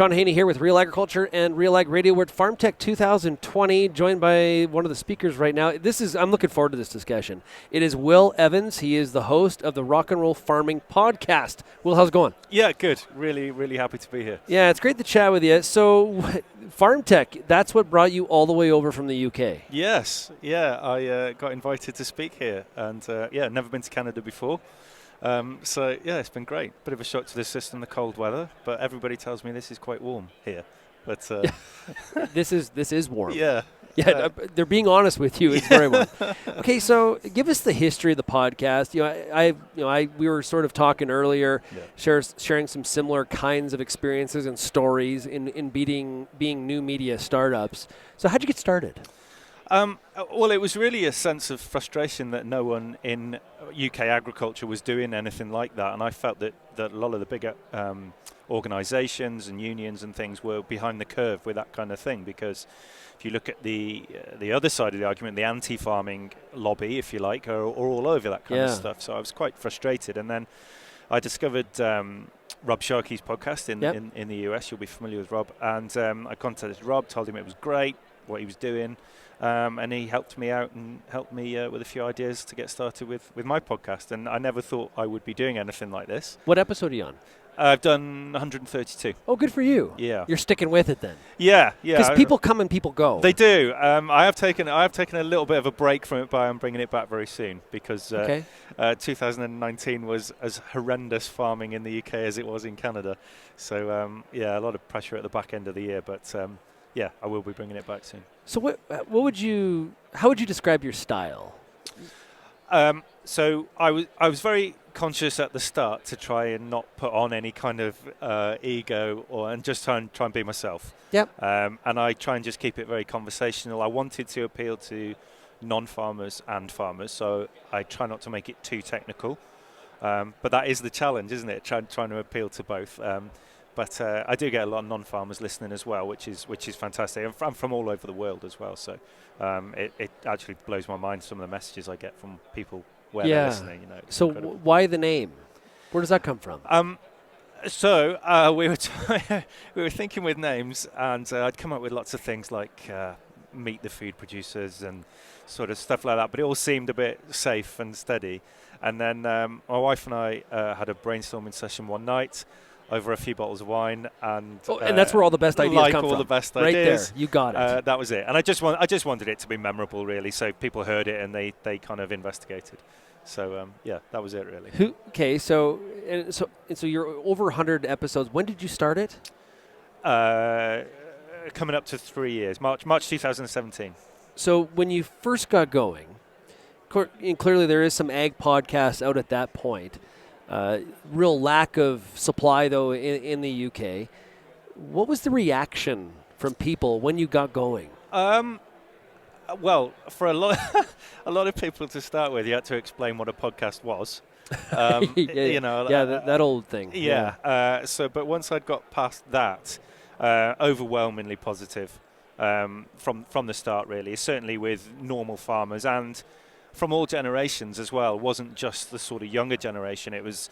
Shaun Haney here with RealAgriculture and RealAg Radio. We're at Farm Tech 2020, joined by one of the speakers right now. I'm looking forward to this discussion. It is Will Evans. He is the host of the Rock and Roll Farming Podcast. Will, how's it going? Yeah, good. Really, really happy to be here. Yeah, it's great to chat with you. So, Farm Tech, that's what brought you all the way over from the UK. Yes. Yeah, I got invited to speak here, and never been to Canada before. So, it's been great. Bit of a shock to the system, the cold weather, but everybody tells me this is quite warm here. But This is warm. Yeah. Yeah, they're being honest with you. It's very warm. Okay, so give us the history of the podcast. We were sort of talking earlier, sharing some similar kinds of experiences and stories in being new media startups. So how'd you get started? Well, it was really a sense of frustration that no one in UK agriculture was doing anything like that, and I felt that a lot of the bigger organisations and unions and things were behind the curve with that kind of thing, because if you look at the other side of the argument, the anti-farming lobby, if you like, are all over that kind of stuff. So I was quite frustrated, and then I discovered Rob Sharkey's podcast in the US. You'll be familiar with Rob, and I contacted Rob, told him it was great, what he was doing. And he helped me out and helped me with a few ideas to get started with my podcast. And I never thought I would be doing anything like this. What episode are you on? I've done 132. Oh, good for you. Yeah. You're sticking with it then. Yeah. Because people come and people go. They do. I have taken a little bit of a break from it, but I'm bringing it back very soon, because 2019 was as horrendous farming in the UK as it was in Canada. So, a lot of pressure at the back end of the year, but I will be bringing it back soon. So how would you describe your style? So I was very conscious at the start to try and not put on any kind of ego and just try and be myself. Yep. And I try and just keep it very conversational. I wanted to appeal to non-farmers and farmers, so I try not to make it too technical. But that is the challenge, isn't it? Trying to appeal to both. But I do get a lot of non-farmers listening as well, which is fantastic. I'm from all over the world as well, so it actually blows my mind, some of the messages I get from people where they're listening. So why the name? Where does that come from? We were thinking with names, and I'd come up with lots of things like meet the food producers and sort of stuff like that, but it all seemed a bit safe and steady. And then my wife and I had a brainstorming session one night over a few bottles of wine, and that's where all the best ideas come from. All the best right ideas. There, you got it. That was it, and I just wanted it to be memorable, really. So people heard it and they kind of investigated. So that was it, really. Okay, so you're over 100 episodes. When did you start it? Coming up to 3 years, March 2017. So when you first got going, and clearly there is some ag podcasts out at that point. Real lack of supply, though, in the UK. What was the reaction from people when you got going? Well, for a lot of people to start with, you had to explain what a podcast was. That old thing. Yeah. But once I'd got past that, overwhelmingly positive from the start, really. Certainly with normal farmers and from all generations as well. It wasn't just the sort of younger generation, it was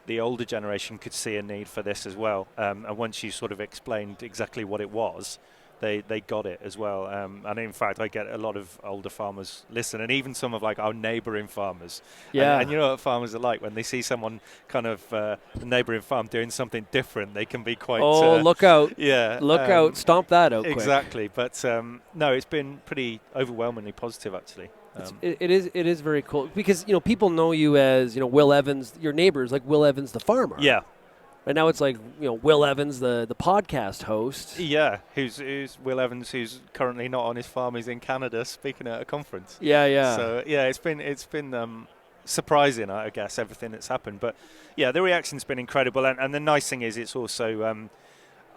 the older generation could see a need for this as well. And once you sort of explained exactly what it was, they got it as well. And in fact, I get a lot of older farmers listen, and even some of like our neighbouring farmers. Yeah. And you know what farmers are like when they see someone kind of the neighbouring farm doing something different, they can be quite... look out. Yeah. Look out. Stomp that out exactly. Quick. But no, it's been pretty overwhelmingly positive, actually. It is very cool because people know you as Will Evans. Your neighbors like Will Evans the farmer. Yeah. And now it's like Will Evans the podcast host. Yeah, who's Will Evans, who's currently not on his farm. He's in Canada speaking at a conference. Yeah. So it's been surprising, I guess, everything that's happened. But yeah, the reaction's been incredible, and the nice thing is it's also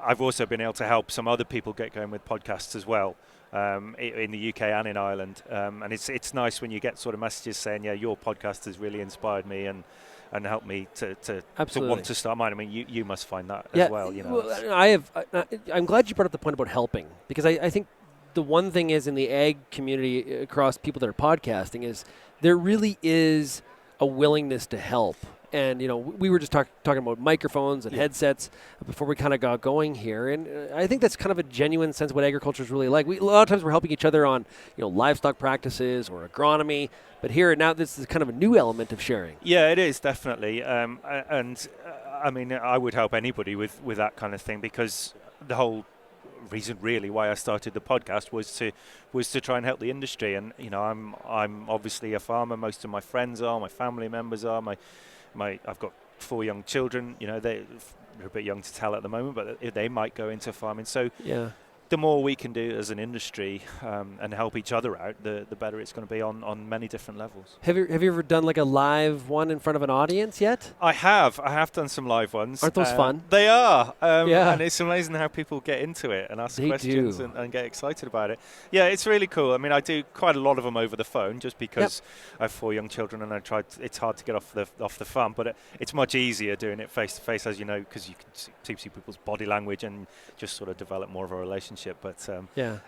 I've also been able to help some other people get going with podcasts as well. In the UK and in Ireland, and it's nice when you get sort of messages saying, your podcast has really inspired me and helped me to want to start mine. I mean, you must find that as well. I'm glad you brought up the point about helping, because I think the one thing is in the ag community across people that are podcasting is there really is a willingness to help. And, we were just talking about microphones and headsets before we kind of got going here. And I think that's kind of a genuine sense of what agriculture is really like. A lot of times we're helping each other on, livestock practices or agronomy. But here now this is kind of a new element of sharing. Yeah, it is, definitely. I mean, I would help anybody with that kind of thing, because the whole reason really why I started the podcast was to try and help the industry. And, I'm obviously a farmer. Most of my friends are, my family members are, I've got 4 young children. They're a bit young to tell at the moment, but they might go into farming. So the more we can do as an industry and help each other out, the better it's going to be on many different levels. Have you ever done like a live one in front of an audience yet? I have done some live ones. Aren't those fun? They are. And it's amazing how people get into it and ask questions and get excited about it. Yeah, it's really cool. I mean, I do quite a lot of them over the phone just because I have 4 young children and it's hard to get off the farm, but it's much easier doing it face to face, as you know, because you can see people's body language and just sort of develop more of a relationship. But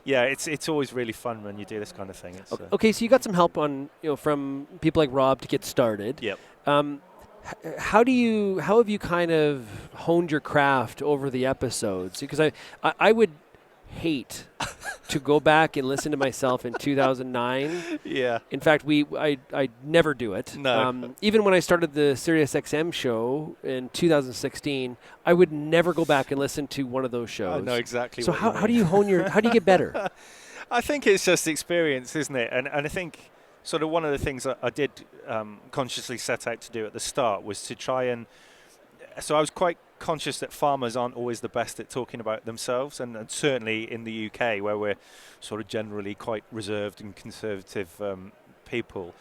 it's always really fun when you do this kind of thing. Okay, so you got some help from people like Rob to get started. Yep. How have you kind of honed your craft over the episodes? Because I would hate to go back and listen to myself in 2009. Yeah. In fact, I never do it. No. Even when I started the SiriusXM show in 2016, I would never go back and listen to one of those shows. I know exactly. So what how do you how do you get better? I think it's just experience, isn't it? And I think sort of one of the things that I did consciously set out to do at the start was to try and. So I was quite conscious that farmers aren't always the best at talking about themselves, and certainly in the UK, where we're sort of generally quite reserved and conservative people,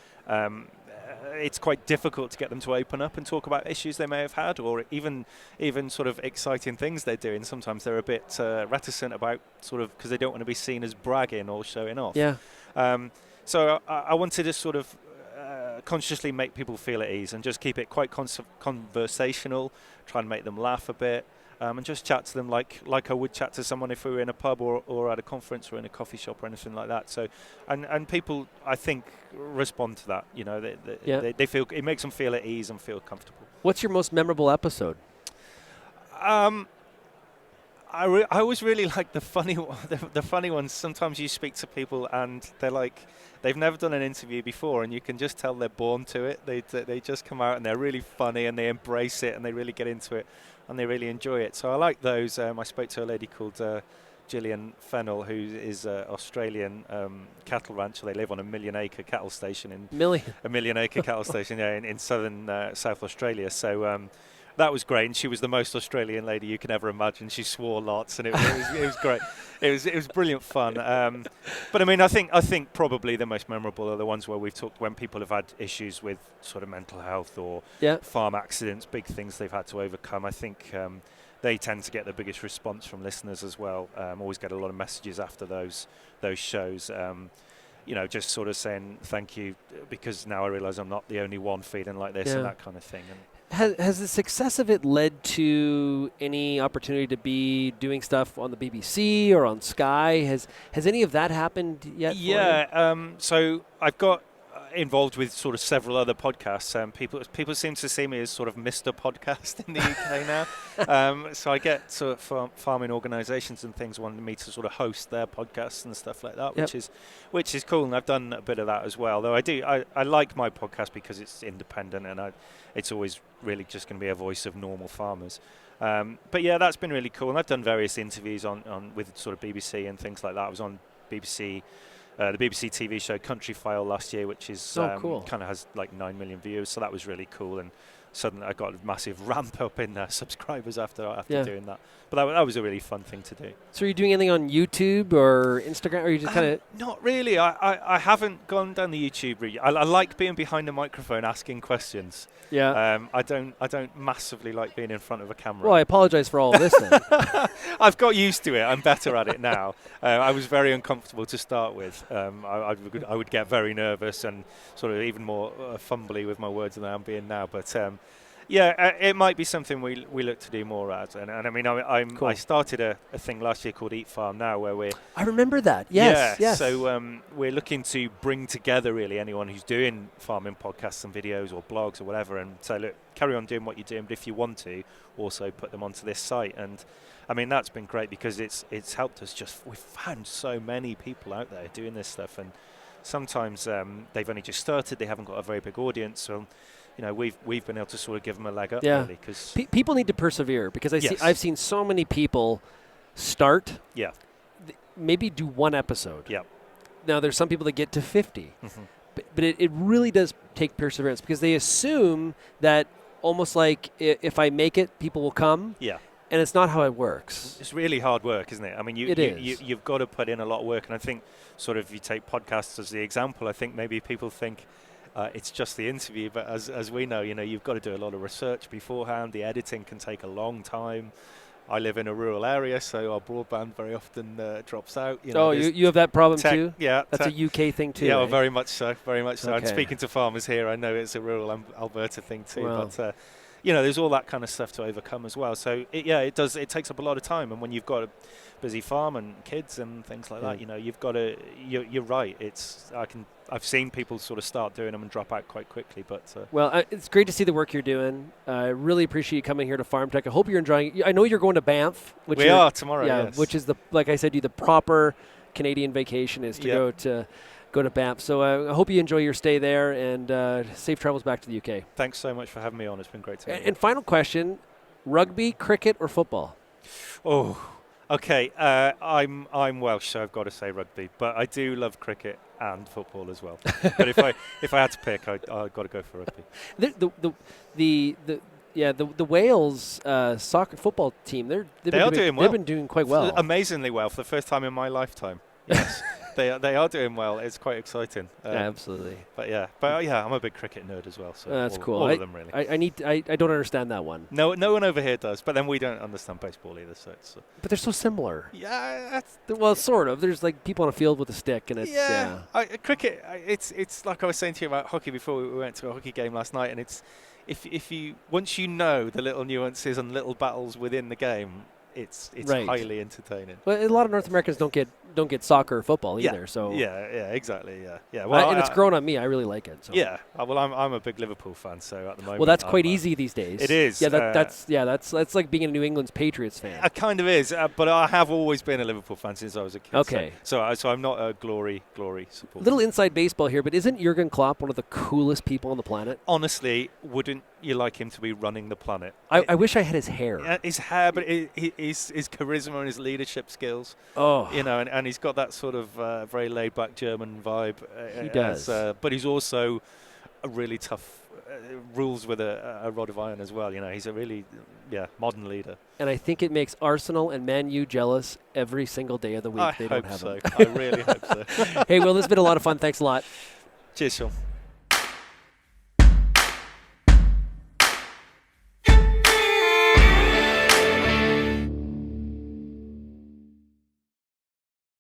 it's quite difficult to get them to open up and talk about issues they may have had, or even sort of exciting things they're doing. Sometimes they're a bit reticent about sort of because they don't want to be seen as bragging or showing off. Yeah. So I wanted to sort of consciously make people feel at ease and just keep it quite conversational, try and make them laugh a bit, and just chat to them like I would chat to someone if we were in a pub or at a conference or in a coffee shop or anything like that. So, and people, I think, respond to that. They feel it makes them feel at ease and feel comfortable. What's your most memorable episode? I always really like the funny ones. Sometimes you speak to people and they're like, they've never done an interview before, and you can just tell they're born to it. They just come out and they're really funny and they embrace it and they really get into it and they really enjoy it. So I like those. I spoke to a lady called Gillian Fennell, who is an Australian cattle rancher. They live on a 1 million acre cattle station in southern South Australia. So that was great, and she was the most Australian lady you can ever imagine. She swore lots, and it was great. It was brilliant fun. But I mean, I think probably the most memorable are the ones where we've talked when people have had issues with sort of mental health or farm accidents, big things they've had to overcome. I think they tend to get the biggest response from listeners as well. Always get a lot of messages after those shows. Just sort of saying thank you, because now I realise I'm not the only one feeling like this and that kind of thing. Has the success of it led to any opportunity to be doing stuff on the BBC or on Sky? Has any of that happened yet? Yeah. So I've got involved with sort of several other podcasts. People seem to see me as sort of Mr. Podcast in the UK now. So I get sort of farming organisations and things wanting me to sort of host their podcasts and stuff like that, which is cool. And I've done a bit of that as well. Though I like my podcast because it's independent and it's always really just going to be a voice of normal farmers. But yeah, that's been really cool. And I've done various interviews on with sort of BBC and things like that. I was on BBC. The BBC TV show Country File last year, which is cool. Kind of has like 9 million views, so that was really cool. And suddenly I got a massive ramp up in subscribers after doing that. But that was a really fun thing to do. So are you doing anything on YouTube or Instagram, or you just kind of? Not really. I haven't gone down the YouTube route. I like being behind a microphone asking questions. Yeah. I don't massively like being in front of a camera. Well, I apologize for all of this then. I've got used to it. I'm better at it now. I was very uncomfortable to start with. I would get very nervous and sort of even more fumbly with my words than I am being now. But Yeah, it might be something we look to do more at. And I mean, I started a thing last year called Eat Farm Now, where I remember that. Yes, yes. So we're looking to bring together really anyone who's doing farming podcasts and videos or blogs or whatever, and say, look, carry on doing what you're doing, but if you want to, also put them onto this site. And I mean, that's been great because it's helped us. We've found so many people out there doing this stuff, and sometimes they've only just started, they haven't got a very big audience, so we've been able to sort of give them a leg up, really, because people need to persevere, because I've seen so many people start, maybe do one episode. Yeah. Now there's some people that get to 50, but it really does take perseverance, because they assume that almost like if I make it, people will come. Yeah. And it's not how it works. It's really hard work, isn't it? I mean, you've got to put in a lot of work, and I think sort of if you take podcasts as the example, I think maybe people think it's just the interview, but as we know, you've got to do a lot of research beforehand. The editing can take a long time. I live in a rural area, so our broadband very often drops out. You have that problem too? Yeah. That's a UK thing too. Yeah, well, right? very much so. Very much so. Okay. And speaking to farmers here, I know it's a rural Alberta thing too. Wow. But there's all that kind of stuff to overcome as well. So it does. It takes up a lot of time, and when you've got a busy farm and kids and things like that, you've got to. You're right. I've seen people sort of start doing them and drop out quite quickly. But it's great to see the work you're doing. I really appreciate you coming here to Farm Tech. I hope you're enjoying it. I know you're going to Banff. We are tomorrow. Yeah, yes. Which is like I said, the proper Canadian vacation is to go to Banff. So I hope you enjoy your stay there, and safe travels back to the UK. Thanks so much for having me on. It's been great to And final question: rugby, cricket, or football? Oh, okay. I'm Welsh, so I've got to say rugby, but I do love cricket and football as well. But if I had to pick, I've got to go for rugby. The Wales football team, they've been doing quite well. Amazingly well for the first time in my lifetime. Yes. They are doing well. It's quite exciting. Absolutely. But I'm a big cricket nerd as well. So that's cool. All of them really. I don't understand that one. No one over here does. But then we don't understand baseball either. So it's. But they're so similar. Yeah. Sort of. There's like people on a field with a stick, and it's cricket. It's like I was saying to you about hockey before. We went to a hockey game last night, and it's once you know the little nuances and little battles within the game. It's right. Highly entertaining. Well, a lot of North Americans don't get soccer or football either. So exactly. Yeah. Well, and it's grown on me. I really like it. So. Yeah. Well, I'm a big Liverpool fan, so at the moment. Well, that's quite easy these days. It is. Yeah. That's like being a New England's Patriots fan. It kind of is, but I have always been a Liverpool fan since I was a kid. Okay. So I'm not a glory supporter. Little inside baseball here, but isn't Jurgen Klopp one of the coolest people on the planet? Honestly, wouldn't you like him to be running the planet? I wish I had his hair. His hair, but his charisma and his leadership skills. Oh. And he's got that sort of very laid-back German vibe. He does. But he's also a really tough, rules with a rod of iron as well. He's a really modern leader. And I think it makes Arsenal and Man U jealous every single day of the week. I don't have so. him. I really hope so. Hey, Will, this has been a lot of fun. Thanks a lot. Cheers, Shaun.